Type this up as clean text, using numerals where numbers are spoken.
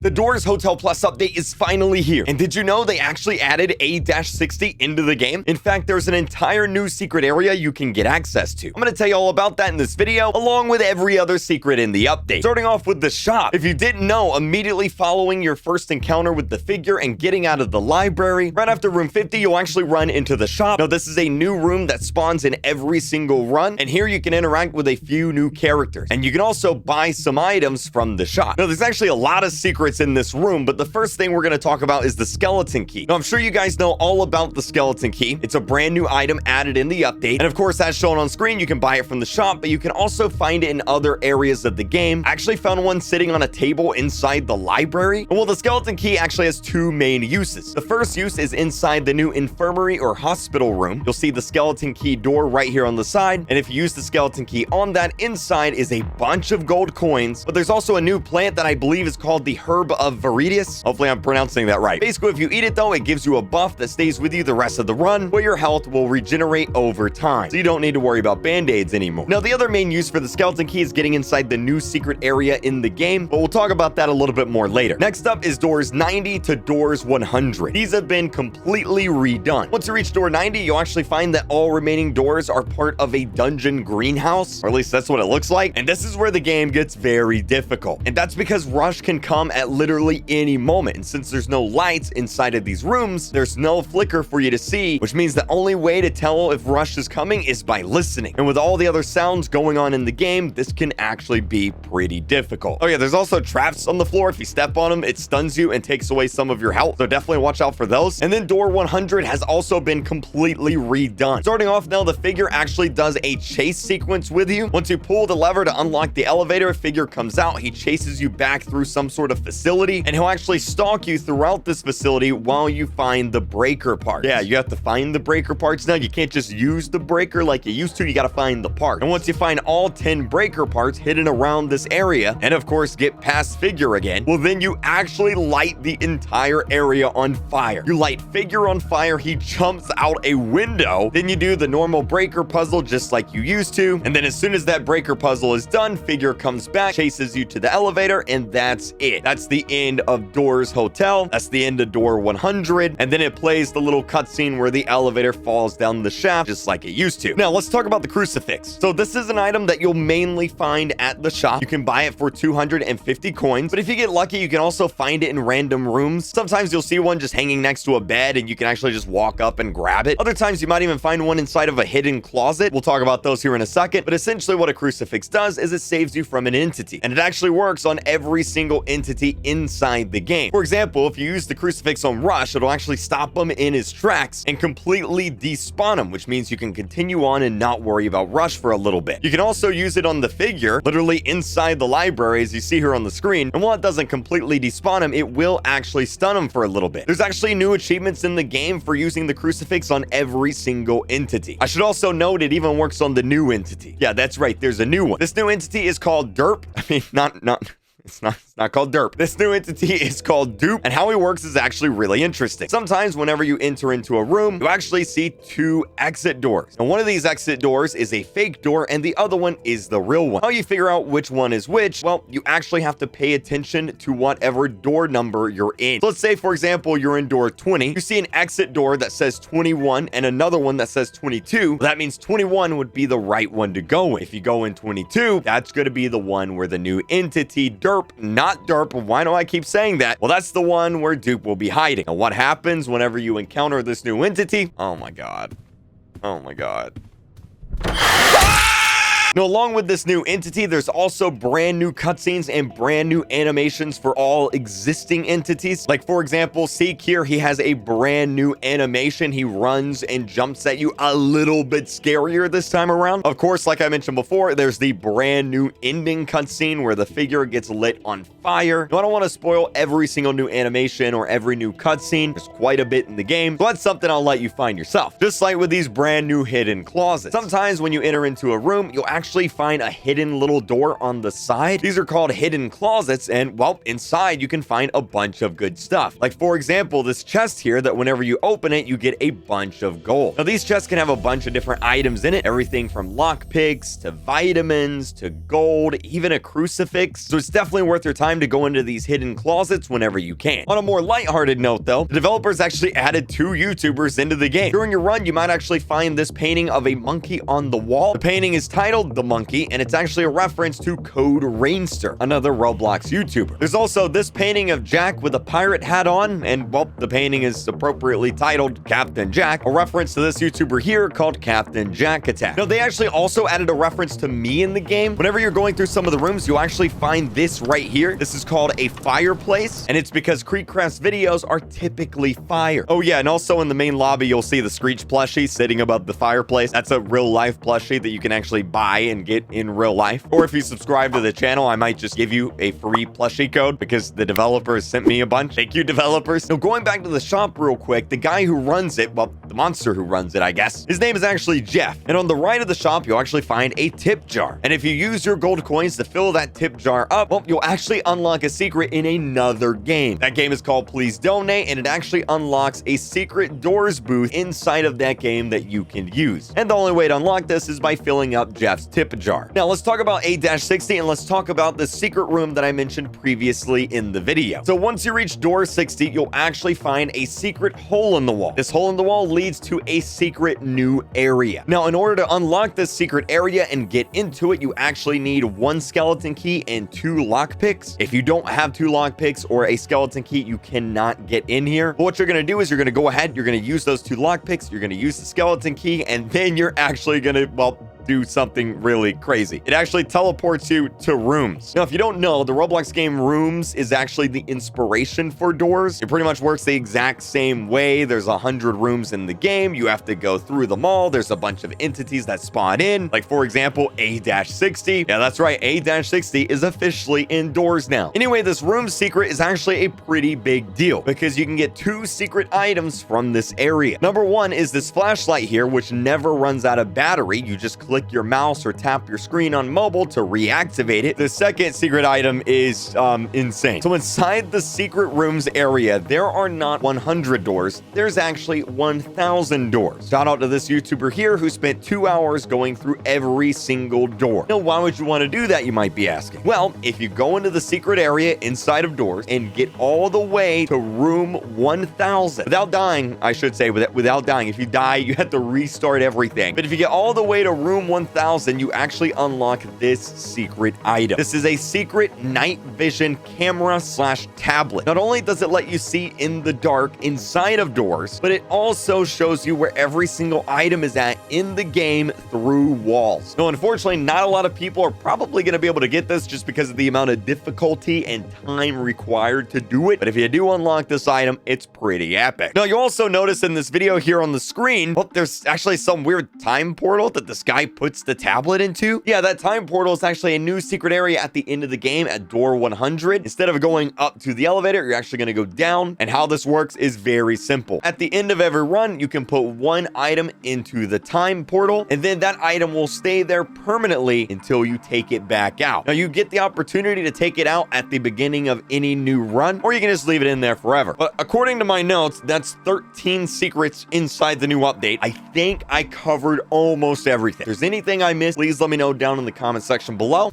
The Doors Hotel Plus update is finally here. And did you know they actually added A-60 into the game? In fact, there's an entire new secret area you can get access to. I'm going to tell you all about that in this video, along with every other secret in the update. Starting off with the shop. If you didn't know, immediately following your first encounter with the figure and getting out of the library, right after room 50, you'll actually run into the shop. Now, this is a new room that spawns in every single run, and here you can interact with a few new characters. And you can also buy some items from the shop. Now, there's actually a lot of secrets in this room, but the first thing we're going to talk about is the skeleton key. Now, I'm sure you guys know all about the skeleton key. It's a brand new item added in the update. And of course, as shown on screen, you can buy it from the shop, but you can also find it in other areas of the game. I actually found one sitting on a table inside the library. And well, the skeleton key actually has two main uses. The first use is inside the new infirmary or hospital room. You'll see the skeleton key door right here on the side. And if you use the skeleton key on that, inside is a bunch of gold coins, but there's also a new plant that I believe is called the Herb of Viridius. Hopefully I'm pronouncing that right. Basically, if you eat it though, it gives you a buff that stays with you the rest of the run, but your health will regenerate over time. So you don't need to worry about band-aids anymore. Now, the other main use for the skeleton key is getting inside the new secret area in the game, but we'll talk about that a little bit more later. Next up is doors 90 to doors 100. These have been completely redone. Once you reach door 90, you'll actually find that all remaining doors are part of a dungeon greenhouse, or at least that's what it looks like. And this is where the game gets very difficult. And that's because rush can come at literally any moment. And since there's no lights inside of these rooms, there's no flicker for you to see, which means the only way to tell if rush is coming is by listening. And with all the other sounds going on in the game, this can actually be pretty difficult. Oh yeah, there's also traps on the floor. If you step on them, it stuns you and takes away some of your health. So definitely watch out for those. And then door 100 has also been completely redone. Starting off now, the figure actually does a chase sequence with you. Once you pull the lever to unlock the elevator, figure comes out. He chases you back through some sort of facility, and he'll actually stalk you throughout this facility while you find the breaker parts. Yeah, you have to find the breaker parts now. You can't just use the breaker like you used to. You got to find the part. And once you find all 10 breaker parts hidden around this area, and of course get past figure again, well, then you actually light the entire area on fire. You light figure on fire, he jumps out a window, then you do the normal breaker puzzle just like you used to, and then as soon as that breaker puzzle is done, figure comes back, chases you to the elevator, and that's it. That's the end of Doors Hotel. That's the end of door 100, and then it plays the little cutscene where the elevator falls down the shaft just like it used to. Now, let's talk about the crucifix. So this is an item that you'll mainly find at the shop. You can buy it for 250 coins, but if you get lucky, you can also find it in random rooms. Sometimes you'll see one just hanging next to a bed, and you can actually just walk up and grab it. Other times, you might even find one inside of a hidden closet. We'll talk about those here in a second, but essentially what a crucifix does is it saves you from an entity, and it actually works on every single entity inside the game. For example, if you use the crucifix on Rush, it'll actually stop him in his tracks and completely despawn him, which means you can continue on and not worry about Rush for a little bit. You can also use it on the figure, literally inside the library, as you see here on the screen, and while it doesn't completely despawn him, it will actually stun him for a little bit. There's actually new achievements in the game for using the crucifix on every single entity. I should also note it even works on the new entity. Yeah, that's right, there's a new one. This new entity is called Derp. I mean, It's not called Derp. This new entity is called Dupe, and how he works is actually really interesting. Sometimes whenever you enter into a room, you actually see two exit doors. And one of these exit doors is a fake door, and the other one is the real one. How you figure out which one is which? Well, you actually have to pay attention to whatever door number you're in. So let's say, for example, you're in door 20. You see an exit door that says 21 and another one that says 22. Well, that means 21 would be the right one to go in. If you go in 22, that's going to be the one where the new entity, Derp, not Derp. Why do I keep saying that? Well, that's the one where Dupe will be hiding. Now, what happens whenever you encounter this new entity? Oh my god. Oh my god. Now, along with this new entity, there's also brand new cutscenes and brand new animations for all existing entities. Like, for example, Seek here, he has a brand new animation. He runs and jumps at you a little bit scarier this time around. Of course, like I mentioned before, there's the brand new ending cutscene where the figure gets lit on fire. Now, I don't want to spoil every single new animation or every new cutscene. There's quite a bit in the game, so that's something I'll let you find yourself. Just like with these brand new hidden closets. Sometimes when you enter into a room, you'll actually find a hidden little door on the side. These are called hidden closets, and well, inside you can find a bunch of good stuff. Like for example, this chest here that whenever you open it, you get a bunch of gold. Now these chests can have a bunch of different items in it, everything from lockpicks to vitamins to gold, even a crucifix. So it's definitely worth your time to go into these hidden closets whenever you can. On a more lighthearted note though, the developers actually added 2 YouTubers into the game. During your run, you might actually find this painting of a monkey on the wall. The painting is titled The Monkey, and it's actually a reference to Code Rainster, another Roblox YouTuber. There's also this painting of Jack with a pirate hat on, and well, the painting is appropriately titled Captain Jack, a reference to this YouTuber here called Captain Jack Attack. Now, they actually also added a reference to me in the game. Whenever you're going through some of the rooms, you'll actually find this right here. This is called a fireplace, and it's because Creekcraft's videos are typically fire. Oh yeah, and also in the main lobby, you'll see the Screech plushie sitting above the fireplace. That's a real life plushie that you can actually buy and get in real life. Or if you subscribe to the channel, I might just give you a free plushie code because the developers sent me a bunch. Thank you, developers. Now, going back to the shop real quick, the guy who runs it, well, the monster who runs it, I guess, his name is actually Jeff. And on the right of the shop, you'll actually find a tip jar. And if you use your gold coins to fill that tip jar up, well, you'll actually unlock a secret in another game. That game is called Please Donate, and it actually unlocks a secret doors booth inside of that game that you can use. And the only way to unlock this is by filling up Jeff's tip jar. Now, let's talk about A-60, and let's talk about the secret room that I mentioned previously in the video. So once you reach door 60, you'll actually find a secret hole in the wall. This hole in the wall leads to a secret new area. Now, in order to unlock this secret area and get into it, you actually need 1 skeleton key and 2 lockpicks. If you don't have 2 lockpicks or a skeleton key, you cannot get in here. But what you're going to do is you're going to go ahead, you're going to use those 2 lockpicks, you're going to use the skeleton key, and then you're actually going to, well, do something really crazy. It actually teleports you to rooms. Now, if you don't know, the Roblox game Rooms is actually the inspiration for doors. It pretty much works the exact same way. There's 100 rooms in the game. You have to go through them all. There's a bunch of entities that spawn in. Like, for example, A-60. Yeah, that's right. A-60 is officially indoors now. Anyway, this room secret is actually a pretty big deal because you can get 2 secret items from this area. Number 1 is this flashlight here, which never runs out of battery. You just click your mouse or tap your screen on mobile to reactivate it. The second secret item is insane. So inside the secret rooms area, there are not 100 doors. There's actually 1,000 doors. Shout out to this YouTuber here who spent 2 hours going through every single door. Now, why would you want to do that, you might be asking? Well, if you go into the secret area inside of doors and get all the way to room 1,000, without dying, I should say, without dying. If you die, you have to restart everything. But if you get all the way to room 1,000, you actually unlock this secret item. This is a secret night vision camera / tablet. Not only does it let you see in the dark inside of doors, but it also shows you where every single item is at in the game through walls. Now, unfortunately, not a lot of people are probably going to be able to get this just because of the amount of difficulty and time required to do it. But if you do unlock this item, it's pretty epic. Now, you also notice in this video here on the screen, well, there's actually some weird time portal that this guy puts the tablet into. Yeah, that time portal is actually a new secret area at the end of the game at door 100. Instead of going up to the elevator, you're actually going to go down. And how this works is very simple. At the end of every run, you can put 1 item into the time portal, and then that item will stay there permanently until you take it back out. Now, you get the opportunity to take it out at the beginning of any new run, or you can just leave it in there forever. But according to my notes, that's 13 secrets inside the new update. I think I covered almost everything. If there's anything I missed, please let me know down in the comment section below.